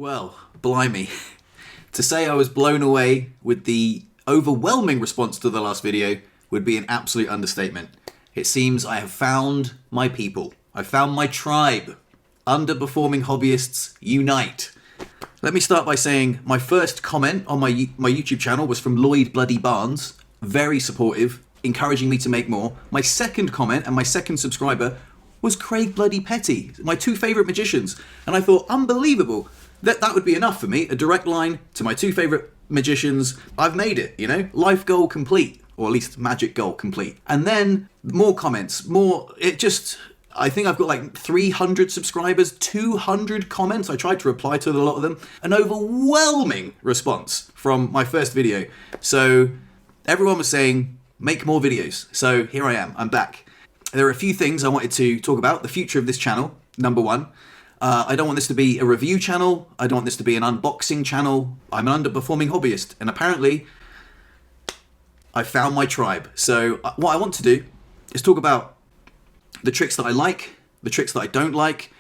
Well, blimey. To say I was blown away with the overwhelming response to the last video would be an absolute understatement. It seems I have found my people. I found my tribe. Underperforming hobbyists unite. Let me start by saying my first comment on my YouTube channel was from Lloyd bloody Barnes. Very supportive, encouraging me to make more. My second comment and my second subscriber was Craig bloody Petty, my two favourite magicians. And I thought, unbelievable. That would be enough for me. A direct line to my two favourite magicians. I've made it, you know? Life goal complete. Or at least magic goal complete. And then more comments, I think I've got like 300 subscribers, 200 comments. I tried to reply to a lot of them. An overwhelming response from my first video. So everyone was saying, make more videos. So here I am, I'm back. There are a few things I wanted to talk about. The future of this channel, number one. I don't want this to be a review channel. I don't want this to be an unboxing channel. I'm an underperforming hobbyist. And apparently, I found my tribe. So what I want to do is talk about the tricks that I like, the tricks that I don't like,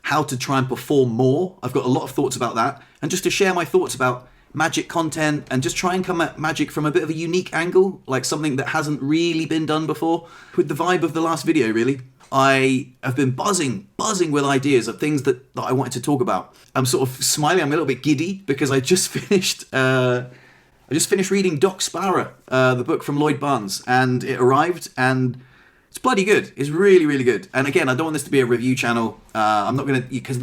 how to try and perform more. I've got a lot of thoughts about that. And just to share my thoughts about magic content and just try and come at magic from a bit of a unique angle, like something that hasn't really been done before, with the vibe of the last video, really. I have been buzzing with ideas of things that I wanted to talk about. I'm sort of smiling, I'm a little bit giddy because I just finished reading Docspara, the book from Lloyd Barnes, and it arrived and it's bloody good. It's really, really good. And again, I don't want this to be a review channel. I'm not going to, because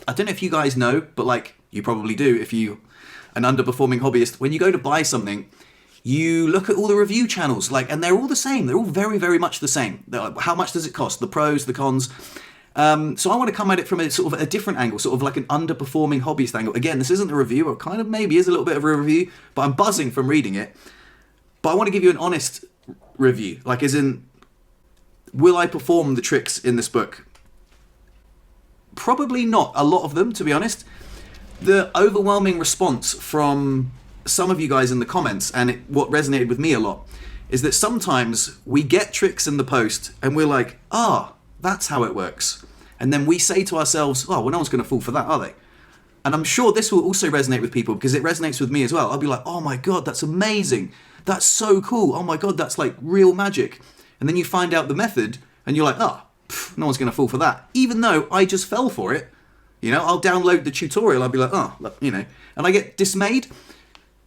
I don't know if you guys know, but like you probably do if you an underperforming hobbyist, when you go to buy something, you look at all the review channels, and they're all the same. They're all very, very much the same. How much does it cost? The pros, the cons. So I want to come at it from a sort of a different angle, sort of like an underperforming hobbyist angle. Again, this isn't a review, or kind of maybe is a little bit of a review, but I'm buzzing from reading it. But I want to give you an honest review, like as in, will I perform the tricks in this book? Probably not. A lot of them, to be honest. The overwhelming response from some of you guys in the comments, and what resonated with me a lot, is that sometimes we get tricks in the post and we're like, that's how it works. And then we say to ourselves, well, no one's going to fall for that, are they? And I'm sure this will also resonate with people because it resonates with me as well. I'll be like, oh my God, that's amazing. That's so cool. Oh my God, that's like real magic. And then you find out the method and you're like, no one's going to fall for that. Even though I just fell for it. You know, I'll download the tutorial. I'll be like, and I get dismayed.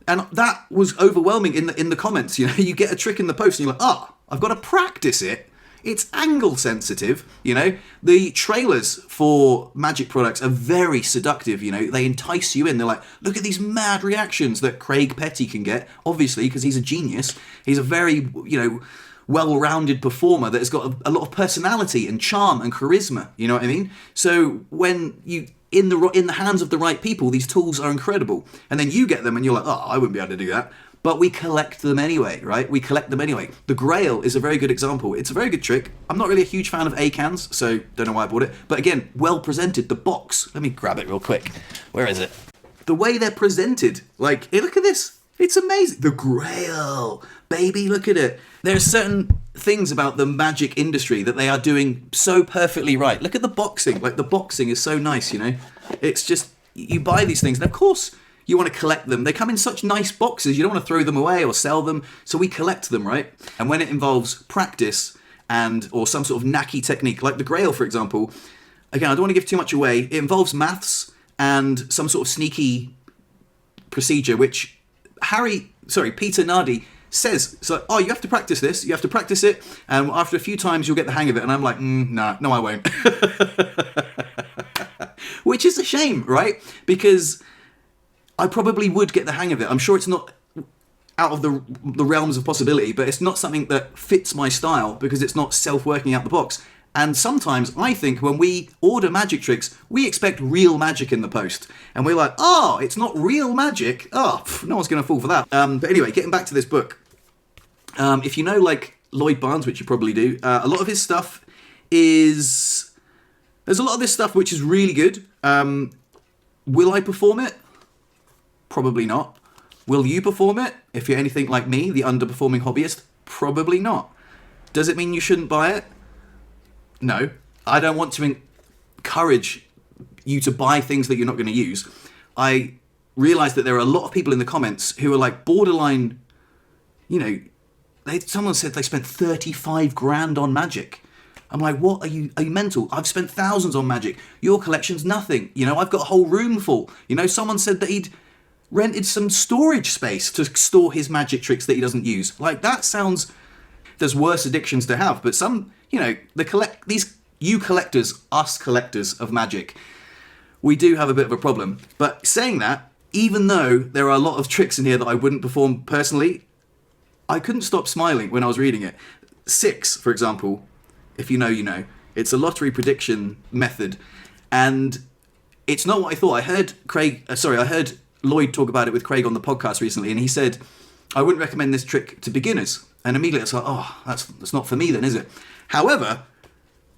And that was overwhelming in the comments. You know, you get a trick in the post and you're like, I've got to practice it. It's angle sensitive. You know, the trailers for magic products are very seductive. You know, they entice you in. They're like, look at these mad reactions that Craig Petty can get. Obviously, because he's a genius. He's a very, well-rounded performer that has got a lot of personality and charm and charisma. You know what I mean? So when you in the hands of the right people, these tools are incredible. And then you get them and you're like, I wouldn't be able to do that. But we collect them anyway, right? We collect them anyway. The Grail is a very good example. It's a very good trick. I'm not really a huge fan of A-cans, so don't know why I bought it. But again, well presented. The box. Let me grab it real quick. Where is it? The way they're presented. Hey, look at this. It's amazing. The Grail. Baby, look at it. There are certain things about the magic industry that they are doing so perfectly right. Look at the boxing. The boxing is so nice, you know. It's just, you buy these things, and of course you want to collect them. They come in such nice boxes. You don't want to throw them away or sell them. So we collect them, right? And when it involves practice or some sort of knacky technique, like the Grail, for example, again, I don't want to give too much away. It involves maths and some sort of sneaky procedure, which Peter Nardi says, so, you have to practice this, you have to practice it, and after a few times you'll get the hang of it. And I'm like, no, I won't. Which is a shame, right? Because I probably would get the hang of it. I'm sure it's not out of the realms of possibility, but it's not something that fits my style because it's not self-working out the box. And sometimes I think when we order magic tricks, we expect real magic in the post. And we're like, it's not real magic. No one's going to fall for that. But anyway, getting back to this book. If you know, Lloyd Barnes, which you probably do, a lot of his stuff is... There's a lot of this stuff which is really good. Will I perform it? Probably not. Will you perform it? If you're anything like me, the underperforming hobbyist? Probably not. Does it mean you shouldn't buy it? No. I don't want to encourage you to buy things that you're not going to use. I realized that there are a lot of people in the comments who are like borderline, you know, someone said they spent 35 grand on magic. I'm like, what, are you mental? I've spent thousands on magic. Your collection's nothing. You know, I've got a whole room full. You know, someone said that he'd rented some storage space to store his magic tricks that he doesn't use. Like, that sounds, there's worse addictions to have. But some, you know, you collectors, us collectors of magic, we do have a bit of a problem. But saying that, even though there are a lot of tricks in here that I wouldn't perform personally, I couldn't stop smiling when I was reading it. 6, for example, if you know, you know. It's a lottery prediction method. And it's not what I thought. I heard Lloyd talk about it with Craig on the podcast recently, and he said, I wouldn't recommend this trick to beginners. And immediately I was like, oh, that's not for me then, is it? However,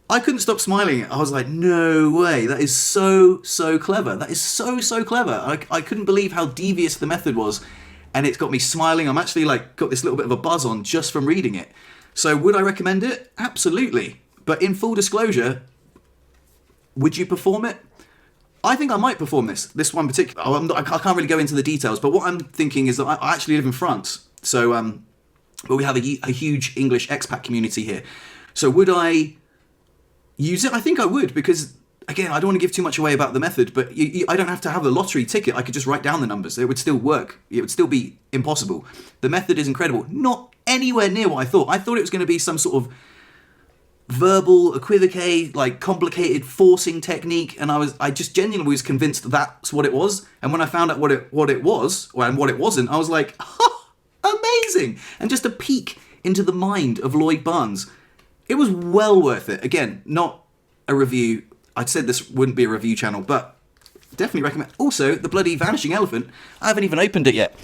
I couldn't stop smiling. I was like, no way, that is so clever. That is so clever. I couldn't believe how devious the method was, and it's got me smiling. I'm actually like got this little bit of a buzz on just from reading it. So would I recommend it? Absolutely. But in full disclosure, would you perform it? I think I might perform this one particular. I can't really go into the details, but what I'm thinking is that I actually live in France. So, but we have a huge English expat community here. So would I use it? I think I would, because again, I don't want to give too much away about the method, but I don't have to have a lottery ticket. I could just write down the numbers. It would still work. It would still be impossible. The method is incredible. Not anywhere near what I thought. I thought it was going to be some sort of verbal equivocate, like complicated forcing technique, and I just genuinely was convinced that's what it was. And when I found out what it was and what it wasn't, I was like, oh, amazing! And just a peek into the mind of Lloyd Barnes. It was well worth it. Again, not a review. I said this wouldn't be a review channel, but definitely recommend. Also, the bloody Vanishing Elephant, I haven't even opened it yet.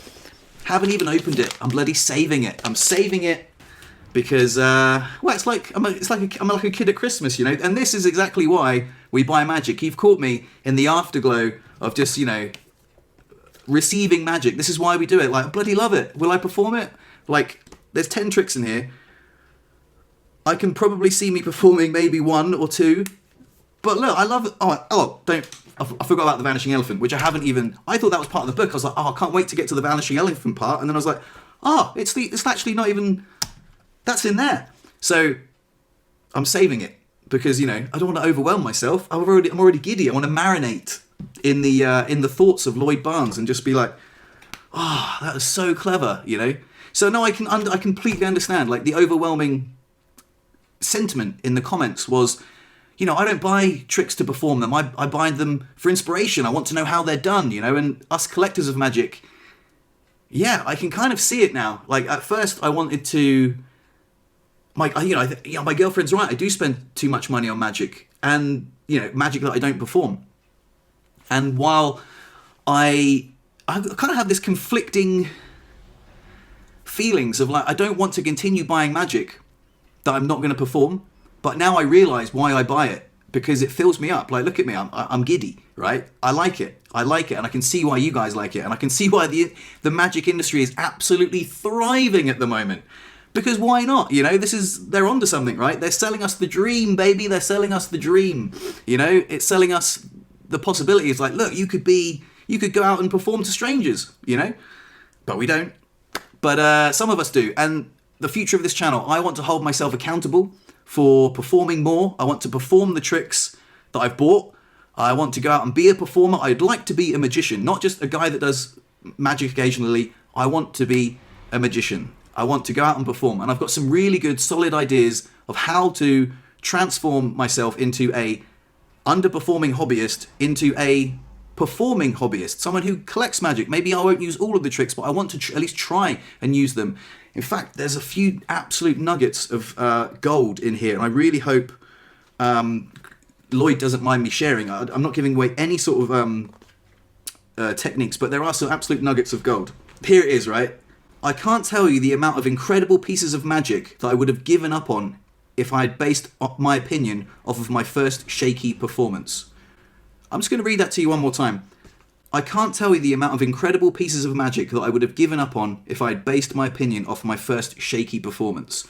Haven't even opened it. I'm bloody saving it. I'm saving it because, well, it's like I'm like a kid at Christmas, you know. And this is exactly why we buy magic. You've caught me in the afterglow of just, you know, receiving magic. This is why we do it. Like, I bloody love it. Will I perform it? Like, there's 10 tricks in here. I can probably see me performing maybe 1 or 2. But look, I love it. I forgot about the Vanishing Elephant, which I haven't even. I thought that was part of the book. I was like, oh, I can't wait to get to the Vanishing Elephant part. And then I was like, oh, it's actually not even. That's in there. So I'm saving it because, you know, I don't want to overwhelm myself. I'm already giddy. I want to marinate in the thoughts of Lloyd Barnes and just be like, oh, that was so clever, you know. So no, I completely understand. Like, the overwhelming sentiment in the comments was, you know, I don't buy tricks to perform them. I buy them for inspiration. I want to know how they're done, you know. And us collectors of magic, yeah, I can kind of see it now. Like, at first, I wanted to. My girlfriend's right. I do spend too much money on magic, and you know, magic that I don't perform. And while I kind of have this conflicting feelings of like, I don't want to continue buying magic that I'm not going to perform. But now I realise why I buy it, because it fills me up. Like, look at me, I'm giddy, right? I like it, and I can see why you guys like it, and I can see why the magic industry is absolutely thriving at the moment. Because why not? You know, they're onto something, right? They're selling us the dream, baby. They're selling us the dream. You know, it's selling us the possibilities. Like, look, you could go out and perform to strangers, you know, but we don't. But some of us do, and the future of this channel, I want to hold myself accountable for performing more. I want to perform the tricks that I've bought. I want to go out and be a performer. I'd like to be a magician, not just a guy that does magic occasionally. I want to be a magician. I want to go out and perform. And I've got some really good, solid ideas of how to transform myself into a underperforming hobbyist into a performing hobbyist, someone who collects magic. Maybe I won't use all of the tricks, but I want to at least try and use them. In fact, there's a few absolute nuggets of gold in here, and I really hope Lloyd doesn't mind me sharing. I'm not giving away any sort of techniques, but there are some absolute nuggets of gold. Here it is, right? I can't tell you the amount of incredible pieces of magic that I would have given up on if I had based my opinion off of my first shaky performance. I'm just going to read that to you one more time. I can't tell you the amount of incredible pieces of magic that I would have given up on if I had based my opinion off my first shaky performance.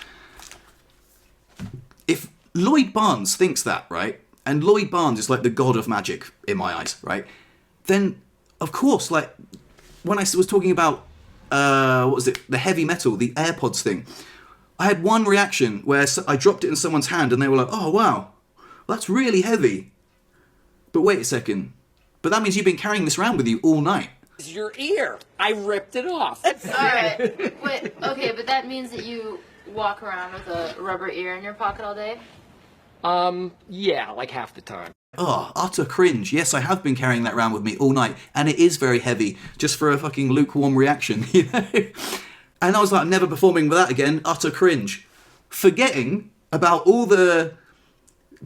If Lloyd Barnes thinks that, right, and Lloyd Barnes is like the god of magic in my eyes, right, then of course, like when I was talking about, what was it, the heavy metal, the AirPods thing, I had one reaction where I dropped it in someone's hand and they were like, oh wow, that's really heavy. But wait a second, but that means you've been carrying this around with you all night. It's your ear. I ripped it off. Alright, wait, okay, but that means that you walk around with a rubber ear in your pocket all day? Yeah, like half the time. Oh, utter cringe. Yes, I have been carrying that around with me all night, and it is very heavy, just for a fucking lukewarm reaction, you know? And I was like, I'm never performing with that again, utter cringe. Forgetting about all the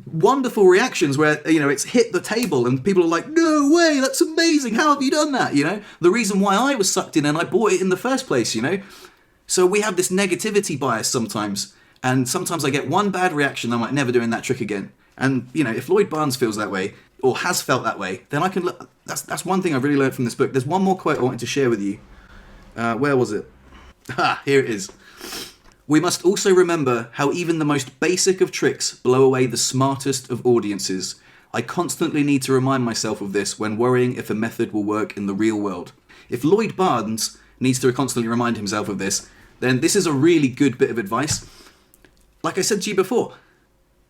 wonderful reactions where, you know, it's hit the table and people are like, no way, that's amazing, how have you done that, you know? The reason why I was sucked in and I bought it in the first place, you know? So we have this negativity bias sometimes, and sometimes I get one bad reaction, I'm like, never doing that trick again. And, you know, if Lloyd Barnes feels that way, or has felt that way, then I can look. That's one thing I've really learned from this book. There's one more quote I wanted to share with you. Where was it? Here it is. We must also remember how even the most basic of tricks blow away the smartest of audiences. I constantly need to remind myself of this when worrying if a method will work in the real world. If Lloyd Barnes needs to constantly remind himself of this, then this is a really good bit of advice. Like I said to you before,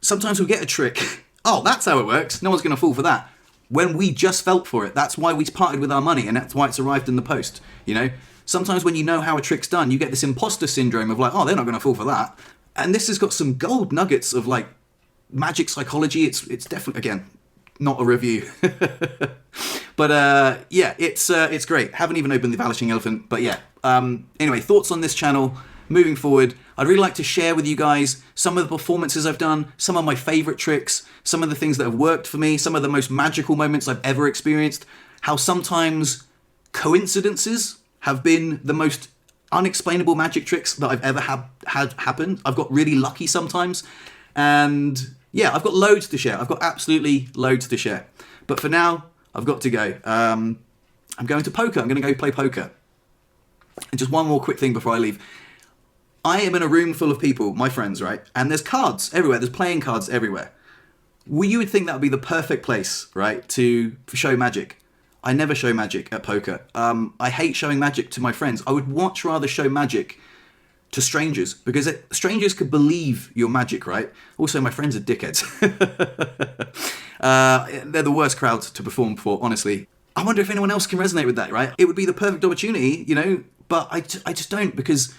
sometimes we'll get a trick. Oh, that's how it works. No one's going to fall for that. When we just felt for it. That's why we parted with our money, and that's why it's arrived in the post. You know, sometimes when you know how a trick's done, you get this imposter syndrome of like, oh, they're not going to fall for that. And this has got some gold nuggets of like magic psychology. It's definitely, again, not a review. But yeah, it's great. Haven't even opened the Vanishing Elephant, but yeah. Anyway, thoughts on this channel moving forward. I'd really like to share with you guys some of the performances I've done, some of my favorite tricks, some of the things that have worked for me, some of the most magical moments I've ever experienced, how sometimes coincidences have been the most unexplainable magic tricks that I've ever had happen. I've got really lucky sometimes. And yeah, I've got loads to share. I've got absolutely loads to share. But for now, I've got to go. I'm going to poker. I'm going to go play poker. And just one more quick thing before I leave. I am in a room full of people, my friends, right? And there's cards everywhere. There's playing cards everywhere. Well, you would think that would be the perfect place, right, to show magic. I never show magic at poker. I hate showing magic to my friends. I would much rather show magic to strangers, because strangers could believe your magic, right? Also, my friends are dickheads. They're the worst crowd to perform for, honestly. I wonder if anyone else can resonate with that, right? It would be the perfect opportunity, you know, but I just don't, because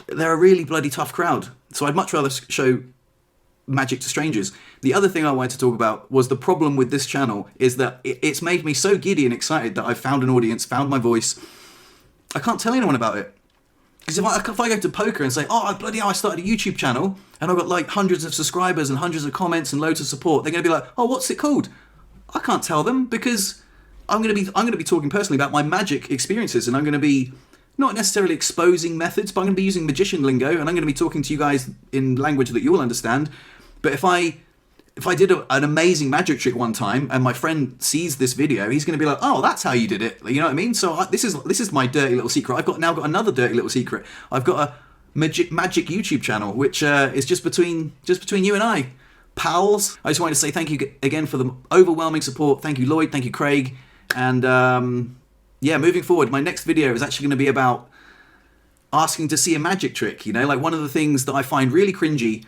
they're a really bloody tough crowd. So I'd much rather show magic to strangers. The other thing I wanted to talk about was the problem with this channel is that it's made me so giddy and excited that I've found an audience, found my voice. I can't tell anyone about it. Because if I go to poker and say, oh, bloody hell, I started a YouTube channel and I've got like hundreds of subscribers and hundreds of comments and loads of support, they're going to be like, oh, what's it called? I can't tell them, because I'm going to be talking personally about my magic experiences, and I'm going to be not necessarily exposing methods, but I'm going to be using magician lingo, and I'm going to be talking to you guys in language that you'll understand. But if I did an amazing magic trick one time and my friend sees this video, he's going to be like, oh, that's how you did it. You know what I mean? So this is my dirty little secret. I've now got another dirty little secret. I've got a magic YouTube channel, which is just between you and I, pals. I just wanted to say thank you again for the overwhelming support. Thank you, Lloyd. Thank you, Craig. And yeah, moving forward, my next video is actually going to be about asking to see a magic trick. You know, like one of the things that I find really cringy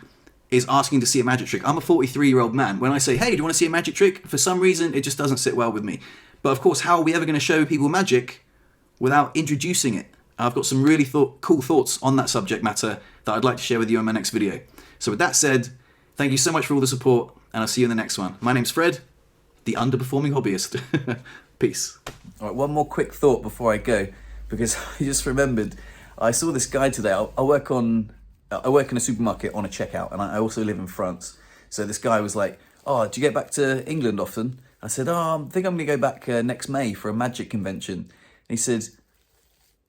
is asking to see a magic trick. I'm a 43-year-old man. When I say, hey, do you want to see a magic trick? For some reason, it just doesn't sit well with me. But of course, how are we ever going to show people magic without introducing it? I've got some really cool thoughts on that subject matter that I'd like to share with you in my next video. So with that said, thank you so much for all the support, and I'll see you in the next one. My name's Fred, the underperforming hobbyist. Peace. All right, one more quick thought before I go, because I just remembered, I saw this guy today. I work in a supermarket on a checkout, and I also live in France. So this guy was like, oh, do you get back to England often? I said, oh, I think I'm going to go back next May for a magic convention. And he said,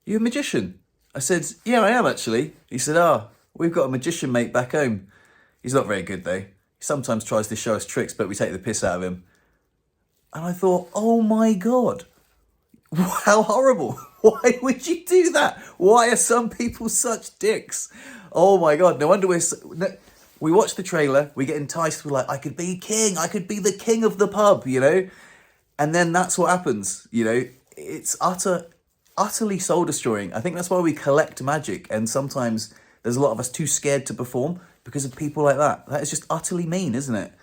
you a magician? I said, yeah, I am actually. He said, oh, we've got a magician mate back home. He's not very good though. He sometimes tries to show us tricks, but we take the piss out of him. And I thought, oh my God, how horrible. Why would you do that? Why are some people such dicks? Oh my God, no wonder we watch the trailer, we get enticed, we're like, I could be king, I could be the king of the pub, you know? And then that's what happens, you know. It's utterly soul destroying. I think that's why we collect magic, and sometimes there's a lot of us too scared to perform because of people like that. That is just utterly mean, isn't it?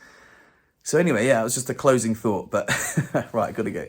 So anyway, yeah, it was just a closing thought, but right, gotta go.